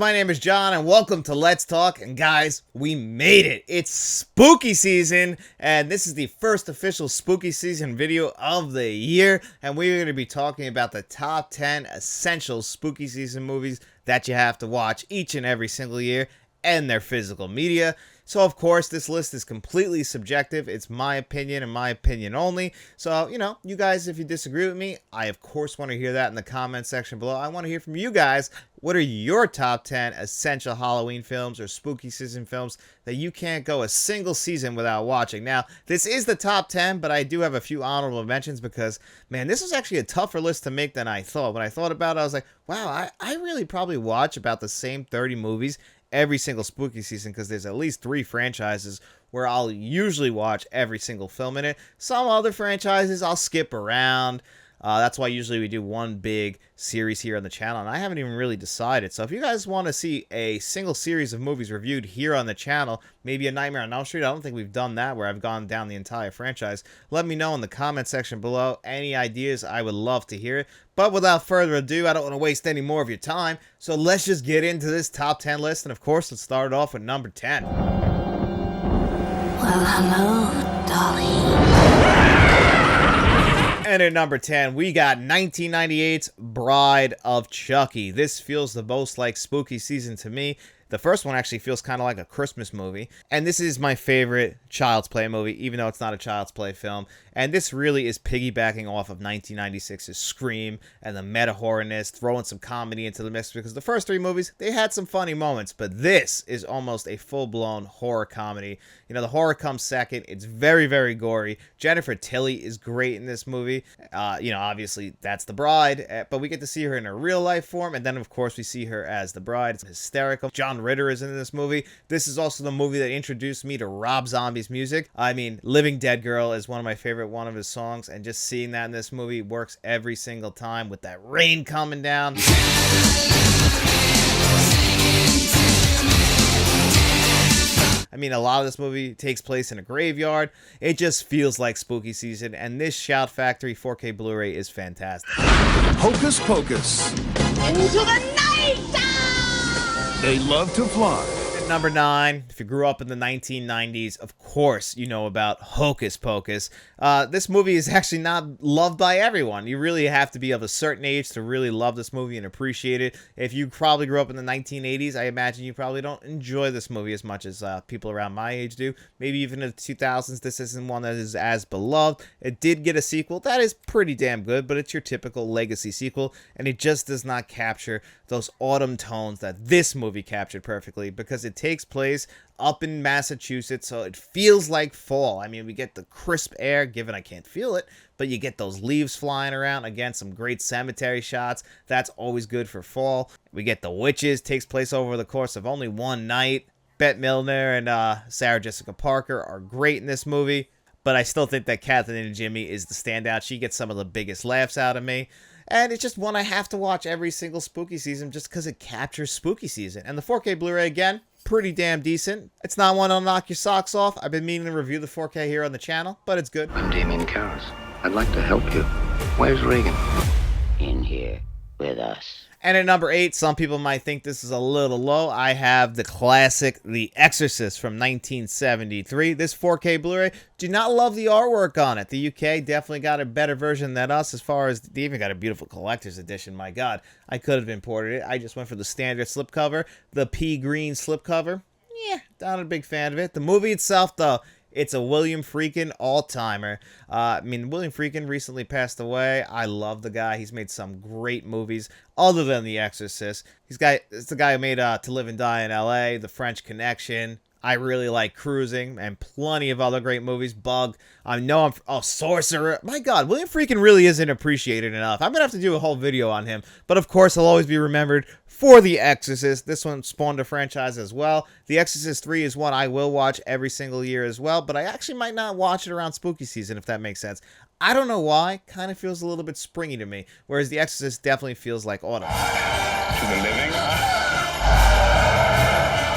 my name is John, and welcome to Let's Talk. And guys, we made it. It's spooky season, and this is the first official spooky season video of the year. And we're going to be talking about the top 10 essential spooky season movies that you have to watch each and every single year, and their physical media. So, of course, this list is completely subjective. It's my opinion and my opinion only. So, you guys, if you disagree with me, I, of course, want to hear that in the comment section below. I want to hear from you guys. What are your top 10 essential Halloween films or spooky season films that you can't go a single season without watching? Now, this is the top 10, but I do have a few honorable mentions because, man, this was actually a tougher list to make than I thought. When I thought about it, I was like, wow, I really probably watch about the same 30 movies every single spooky season, because there's at least 3 franchises where I'll usually watch every single film in it. Some other franchises I'll skip around. That's why usually we do one big series here on the channel, and I haven't even really decided. So if you guys want to see a single series of movies reviewed here on the channel, maybe a Nightmare on Elm Street, I don't think we've done that where I've gone down the entire franchise. Let me know in the comment section below. Any ideas, I would love to hear it. But without further ado, I don't want to waste any more of your time, so let's just get into this top 10 list. And of course, let's start it off with number 10. Well, hello, Dolly. And at number 10, we got 1998's Bride of Chucky. This feels the most like spooky season to me. The first one actually feels kind of like a Christmas movie. And this is my favorite Child's Play movie, even though it's not a Child's Play film. And this really is piggybacking off of 1996's Scream and the meta-horrorness, throwing some comedy into the mix, because the first 3 movies, they had some funny moments, but this is almost a full-blown horror comedy. The horror comes second. It's very, very gory. Jennifer Tilly is great in this movie. Obviously, that's the bride, but we get to see her in her real-life form, and then, of course, we see her as the bride. It's hysterical. John Ritter is in this movie. This is also the movie that introduced me to Rob Zombie's music. I mean, Living Dead Girl is one of my favorite one of his songs, and just seeing that in this movie works every single time with that rain coming down. I mean, a lot of this movie takes place in a graveyard. It just feels like spooky season, and this Shout Factory 4K Blu-ray is fantastic. Hocus Pocus. Into the night! They love to fly. At number 9, if you grew up in the 1990s, of course you know about Hocus Pocus. This movie is actually not loved by everyone. You really have to be of a certain age to really love this movie and appreciate it. If you probably grew up in the 1980s, I imagine you probably don't enjoy this movie as much as people around my age do. Maybe even in the 2000s, this isn't one that is as beloved. It did get a sequel that is pretty damn good, but it's your typical legacy sequel, and it just does not capture those autumn tones that this movie captured perfectly, because it takes place up in Massachusetts, so it feels like fall. I mean, we get the crisp air, given I can't feel it, but you get those leaves flying around. Again, some great cemetery shots. That's always good for fall. We get the witches. Takes place over the course of only one night. Bette Midler and Sarah Jessica Parker are great in this movie, but I still think that Kathleen and Jimmy is the standout. She gets some of the biggest laughs out of me. And it's just one I have to watch every single spooky season just because it captures spooky season. And the 4K Blu-ray, again, pretty damn decent. It's not one that'll knock your socks off. I've been meaning to review the 4K here on the channel, but it's good. I'm Damien Karras. I'd like to help you. Where's Reagan? In here with us. And at number 8, some people might think this is a little low. I have the classic The Exorcist from 1973. This 4K Blu-ray, do not love the artwork on it. The UK definitely got a better version than us, as far as they even got a beautiful collector's edition. My God, I could have imported it. I just went for the standard slipcover, the pea green slipcover. Yeah, not a big fan of it. The movie itself, though, it's a William Friedkin all-timer. William Friedkin recently passed away. I love the guy. He's made some great movies other than The Exorcist. It's the guy who made To Live and Die in L.A., The French Connection. I really like Cruising, and plenty of other great movies. Bug. Sorcerer. My God, William Friedkin really isn't appreciated enough. I'm going to have to do a whole video on him. But of course, he'll always be remembered for The Exorcist. This one spawned a franchise as well. The Exorcist 3 is one I will watch every single year as well, but I actually might not watch it around spooky season, if that makes sense. I don't know why. Kind of feels a little bit springy to me, whereas The Exorcist definitely feels like autumn. To the living,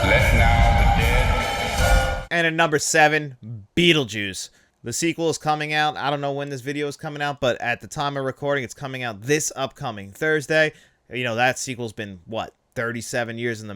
let now the dead. And at number 7, Beetlejuice. The sequel is coming out. I don't know when this video is coming out, but at the time of recording, it's coming out this upcoming Thursday. That sequel's been, 36 years in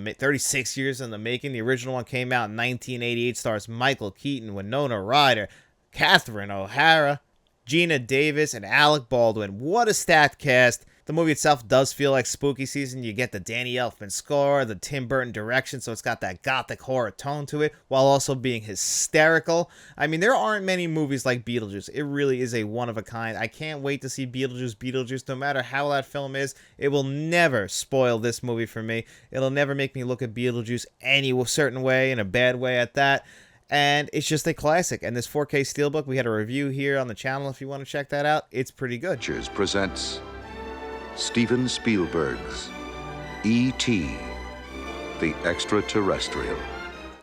the making. The original one came out in 1988, stars Michael Keaton, Winona Ryder, Catherine O'Hara, Gina Davis, and Alec Baldwin. What a stacked cast. The movie itself does feel like spooky season. You get the Danny Elfman score, the Tim Burton direction, so it's got that gothic horror tone to it, while also being hysterical. I mean, there aren't many movies like Beetlejuice. It really is a one-of-a-kind. I can't wait to see Beetlejuice. No matter how that film is, it will never spoil this movie for me. It'll never make me look at Beetlejuice any certain way, in a bad way at that. And it's just a classic. And this 4K Steelbook, we had a review here on the channel if you want to check that out. It's pretty good. Pictures presents Steven Spielberg's E.T. the Extraterrestrial.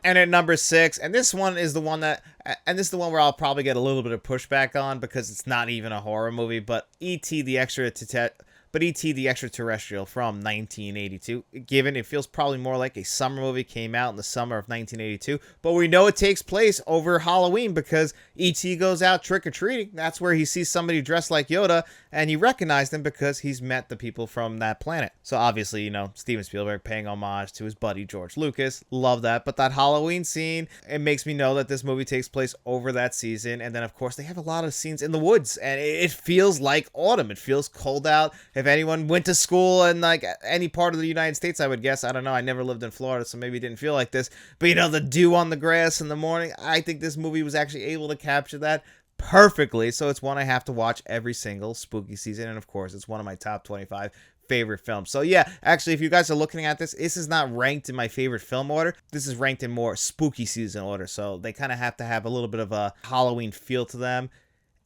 And at number 6, and this one is the one where I'll probably get a little bit of pushback on because it's not even a horror movie, but E.T. the Extraterrestrial from 1982. Given it feels probably more like a summer movie, came out in the summer of 1982, but we know it takes place over Halloween because E.T. goes out trick-or-treating. That's where he sees somebody dressed like Yoda, and he recognized him because he's met the people from that planet. So obviously, you know, Steven Spielberg paying homage to his buddy George Lucas. Love that. But that Halloween scene, it makes me know that this movie takes place over that season. And then, of course, they have a lot of scenes in the woods, and it feels like autumn. It feels cold out. If anyone went to school in like any part of the United States, I would guess. I don't know. I never lived in Florida, so maybe it didn't feel like this. But, you know, the dew on the grass in the morning, I think this movie was actually able to capture that perfectly. So it's one I have to watch every single spooky season. And, of course, it's one of my top 25 favorite films. So yeah, actually, if you guys are looking at this is not ranked in my favorite film order. This is ranked in more spooky season order. So they kind of have to have a little bit of a Halloween feel to them.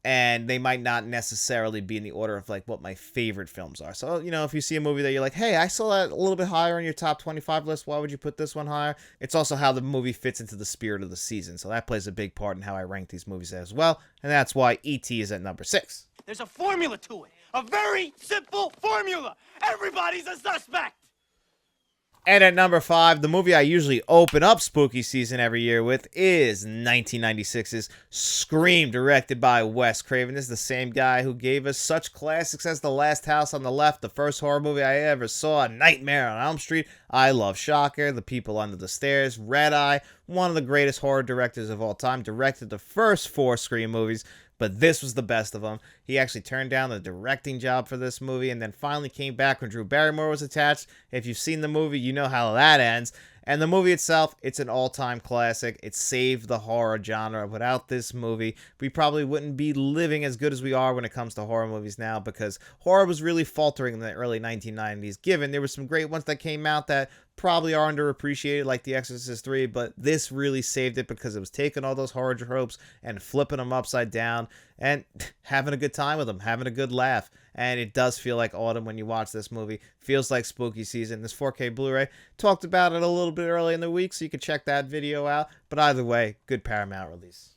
And they might not necessarily be in the order of like what my favorite films are. So, you know, if you see a movie that you're like, hey, I saw that a little bit higher on your top 25 list, why would you put this one higher? It's also how the movie fits into the spirit of the season. So that plays a big part in how I rank these movies as well. And that's why E.T. is at number 6. There's a formula to it. A very simple formula. Everybody's a suspect. And at number 5, the movie I usually open up spooky season every year with is 1996's Scream, directed by Wes Craven. This is the same guy who gave us such classics as The Last House on the Left, the first horror movie I ever saw, Nightmare on Elm Street, I Love Shocker, The People Under the Stairs, Red Eye, one of the greatest horror directors of all time, directed the first 4 Scream movies. But this was the best of them. He actually turned down the directing job for this movie and then finally came back when Drew Barrymore was attached. If you've seen the movie, you know how that ends. And the movie itself, it's an all-time classic. It saved the horror genre. Without this movie, we probably wouldn't be living as good as we are when it comes to horror movies now, because horror was really faltering in the early 1990s, given there were some great ones that came out that probably are underappreciated, like The Exorcist 3, but this really saved it because it was taking all those horror tropes and flipping them upside down and having a good time with them, having a good laugh. And it does feel like autumn when you watch this movie. Feels like spooky season. This 4K Blu-ray, talked about it a little bit early in the week, so you can check that video out. But either way, good Paramount release.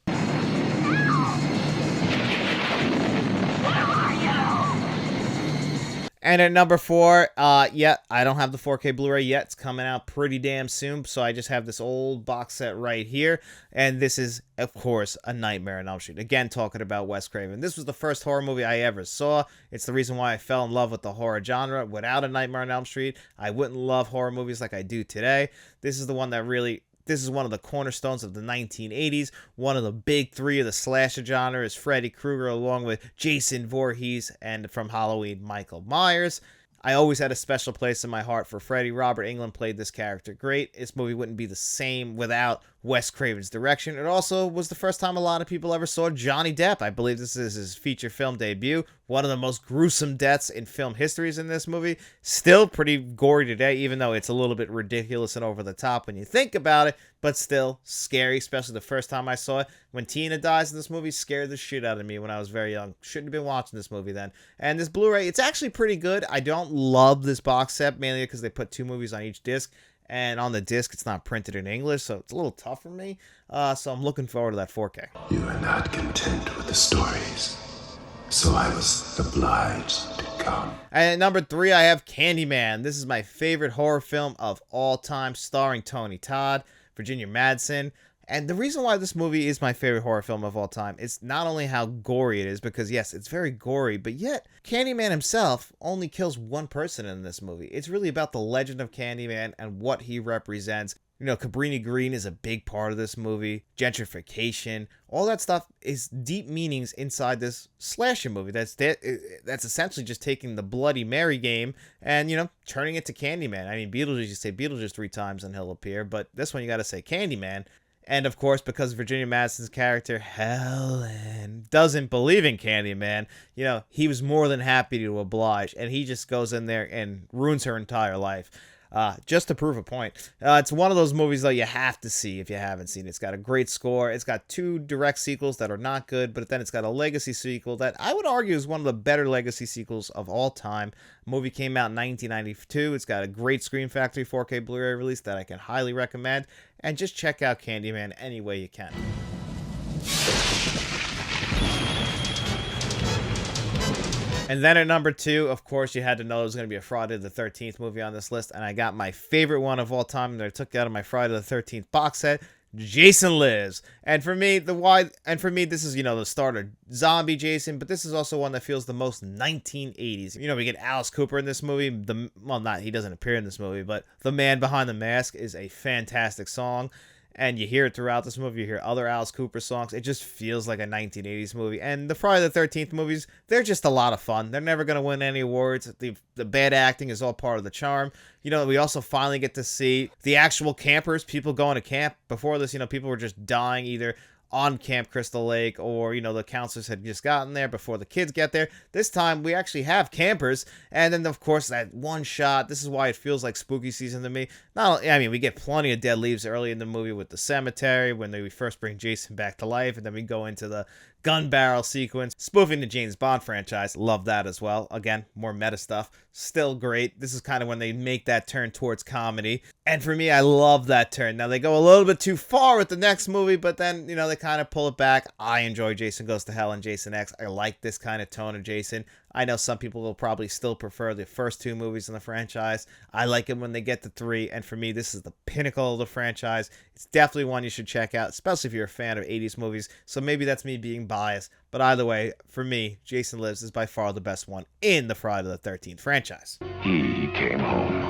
And at number 4, yeah, I don't have the 4K Blu-ray yet. It's coming out pretty damn soon, so I just have this old box set right here. And this is, of course, A Nightmare on Elm Street. Again, talking about Wes Craven. This was the first horror movie I ever saw. It's the reason why I fell in love with the horror genre. Without A Nightmare on Elm Street, I wouldn't love horror movies like I do today. This is the one that really... This is one of the cornerstones of the 1980s. One of the big 3 of the slasher genre is Freddy Krueger, along with Jason Voorhees, and from Halloween, Michael Myers. I always had a special place in my heart for Freddy. Robert Englund played this character great. This movie wouldn't be the same without Wes Craven's direction. It also was the first time a lot of people ever saw Johnny Depp. I believe this is his feature film debut. One of the most gruesome deaths in film history is in this movie. Still pretty gory today, even though it's a little bit ridiculous and over the top when you think about it, but still scary, especially the first time I saw it. When Tina dies in this movie, scared the shit out of me when I was very young. Shouldn't have been watching this movie then. And this Blu-ray, it's actually pretty good. I don't love this box set, mainly because they put 2 movies on each disc. And on the disc, it's not printed in English, so it's a little tough for me. So I'm looking forward to that 4K. You are not content with the stories, so I was obliged to come. And at number 3, I have Candyman. This is my favorite horror film of all time, starring Tony Todd, Virginia Madsen, And the reason why this movie is my favorite horror film of all time is not only how gory it is, because yes, it's very gory, but yet Candyman himself only kills one person in this movie. It's really about the legend of Candyman and what he represents. You know, Cabrini Green is a big part of this movie. Gentrification, all that stuff is deep meanings inside this slasher movie. That's essentially just taking the Bloody Mary game and, you know, turning it to Candyman. I mean, Beetlejuice, you say Beetlejuice 3 times and he'll appear, but this one you got to say Candyman. And of course, because Virginia Madsen's character, Helen, doesn't believe in Candyman, you know, he was more than happy to oblige. And he just goes in there and ruins her entire life. Just to prove a point. It's one of those movies, though, you have to see if you haven't seen it. It's got a great score. It's got 2 direct sequels that are not good, but then it's got a legacy sequel that I would argue is one of the better legacy sequels of all time. The movie came out in 1992. It's got a great Scream Factory 4K Blu-ray release that I can highly recommend. And just check out Candyman any way you can. And then at number 2, of course, you had to know it was going to be a Friday the 13th movie on this list. And I got my favorite one of all time that I took out of my Friday the 13th box set, Jason Lives. And for me, this is, you know, the start of zombie Jason, but this is also one that feels the most 1980s. You know, we get Alice Cooper in this movie. He doesn't appear in this movie, but The Man Behind the Mask is a fantastic song. And you hear it throughout this movie. You hear other Alice Cooper songs. It just feels like a 1980s movie. And the Friday the 13th movies, they're just a lot of fun. They're never going to win any awards. The bad acting is all part of the charm. You know, we also finally get to see the actual campers, people going to camp. Before this, you know, people were just dying either on Camp Crystal Lake, or, you know, the counselors had just gotten there before the kids get there. This time, we actually have campers, and then, of course, that one shot. This is why it feels like spooky season to me. We get plenty of dead leaves early in the movie with the cemetery, when we first bring Jason back to life, and then we go into the gun barrel sequence, spoofing the James Bond franchise. Love that as well. Again, more meta stuff. Still great. This is kind of when they make that turn towards comedy. And for me, I love that turn. Now, they go a little bit too far with the next movie, but then, you know, they kind of pull it back. I enjoy Jason Goes to Hell and Jason X. I like this kind of tone of Jason. I know some people will probably still prefer the first 2 movies in the franchise. I like it when they get to 3, and for me, this is the pinnacle of the franchise. It's definitely one you should check out, especially if you're a fan of 80s movies. So maybe that's me being biased, but either way, for me, Jason Lives is by far the best one in the Friday the 13th franchise. He came home.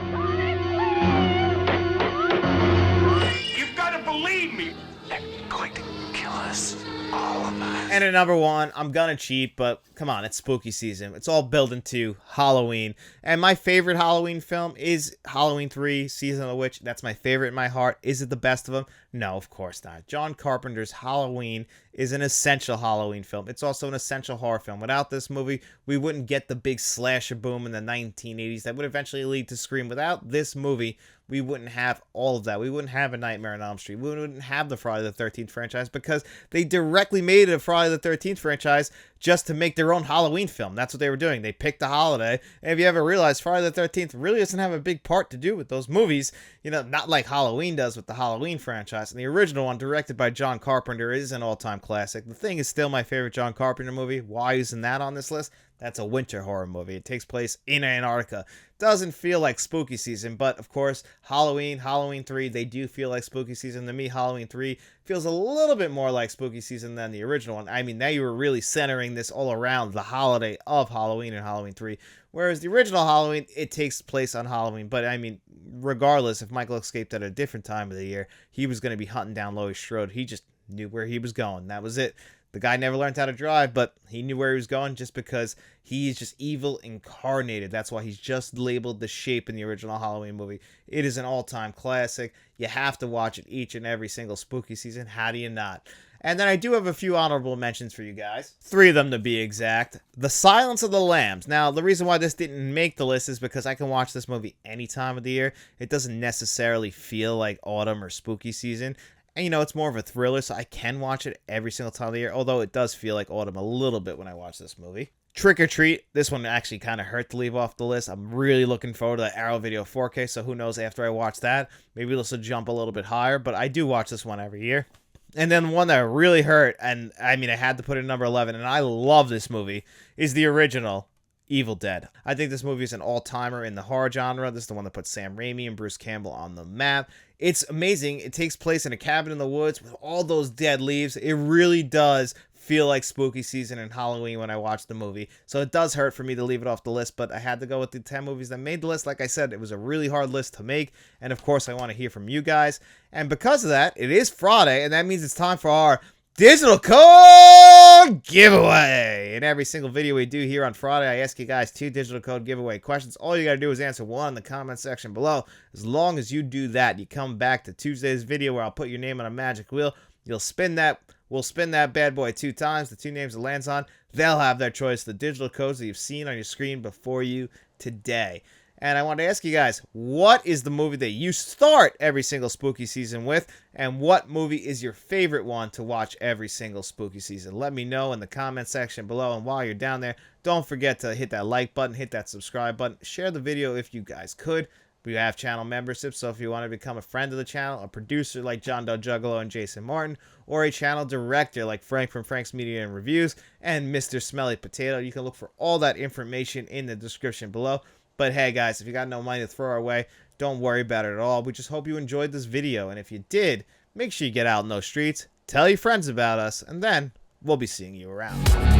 You've got to believe me. They're going to kill us. All of us. And at number 1, I'm gonna cheat, but come on, it's spooky season. It's all built into Halloween. And my favorite Halloween film is Halloween 3, Season of the Witch. That's my favorite in my heart. Is it the best of them? No, of course not. John Carpenter's Halloween is an essential Halloween film. It's also an essential horror film. Without this movie, we wouldn't get the big slasher boom in the 1980s that would eventually lead to Scream. Without this movie, we wouldn't have all of that. We wouldn't have A Nightmare on Elm Street. We wouldn't have the Friday the 13th franchise, because they directly made it a Friday the 13th franchise just to make their own Halloween film. That's what they were doing. They picked a holiday. And if you ever realize, Friday the 13th really doesn't have a big part to do with those movies. You know, not like Halloween does with the Halloween franchise. And the original one, directed by John Carpenter, is an all-time classic. The Thing is still my favorite John Carpenter movie. Why isn't that on this list? That's a winter horror movie. It takes place in Antarctica. Doesn't feel like spooky season, but of course, Halloween 3, they do feel like spooky season. To me, Halloween 3 feels a little bit more like spooky season than the original one. I mean, now you were really centering this all around the holiday of Halloween and Halloween 3. Whereas the original Halloween, it takes place on Halloween. But I mean, regardless, if Michael escaped at a different time of the year, he was going to be hunting down Laurie Strode. He just knew where he was going. That was it. The guy never learned how to drive, but he knew where he was going just because he's just evil incarnated. That's why he's just labeled the shape in the original Halloween movie. It is an all-time classic. You have to watch it each and every single spooky season. How do you not? And then I do have a few honorable mentions for you guys. 3 of them to be exact. The Silence of the Lambs. Now, the reason why this didn't make the list is because I can watch this movie any time of the year. It doesn't necessarily feel like autumn or spooky season. And, you know, it's more of a thriller, so I can watch it every single time of the year, although it does feel like autumn a little bit when I watch this movie. Trick or Treat. This one actually kind of hurt to leave off the list. I'm really looking forward to that Arrow Video 4K, so who knows, after I watch that, maybe this will jump a little bit higher, but I do watch this one every year. And then one that really hurt, and I mean, I had to put it at number 11, and I love this movie, is the original Evil Dead. I think this movie is an all-timer in the horror genre. This is the one that put Sam Raimi and Bruce Campbell on the map. It's amazing. It takes place in a cabin in the woods with all those dead leaves. It really does feel like spooky season and Halloween when I watch the movie. So it does hurt for me to leave it off the list, but I had to go with the 10 movies that made the list. Like I said, it was a really hard list to make, and of course I want to hear from you guys. And because of that, it is Friday, and that means it's time for our digital code giveaway. In every single video we do here on Friday, I ask you guys 2 digital code giveaway questions. All you gotta do is answer one in the comment section below. As long as you do that, you come back to Tuesday's video where I'll put your name on a magic wheel. You'll spin that. We'll spin that bad boy 2 times. The 2 names it lands on, they'll have their choice. The digital codes that you've seen on your screen before you today. And I want to ask you guys, what is the movie that you start every single spooky season with? And what movie is your favorite one to watch every single spooky season? Let me know in the comment section below. And while you're down there, don't forget to hit that like button, hit that subscribe button. Share the video if you guys could. We have channel memberships, so if you want to become a friend of the channel, a producer like John Doe Juggalo and Jason Martin, or a channel director like Frank from Frank's Media and Reviews and Mr. Smelly Potato, you can look for all that information in the description below. But hey guys, if you got no money to throw our way, don't worry about it at all. We just hope you enjoyed this video, and if you did, make sure you get out in those streets, tell your friends about us, and then we'll be seeing you around.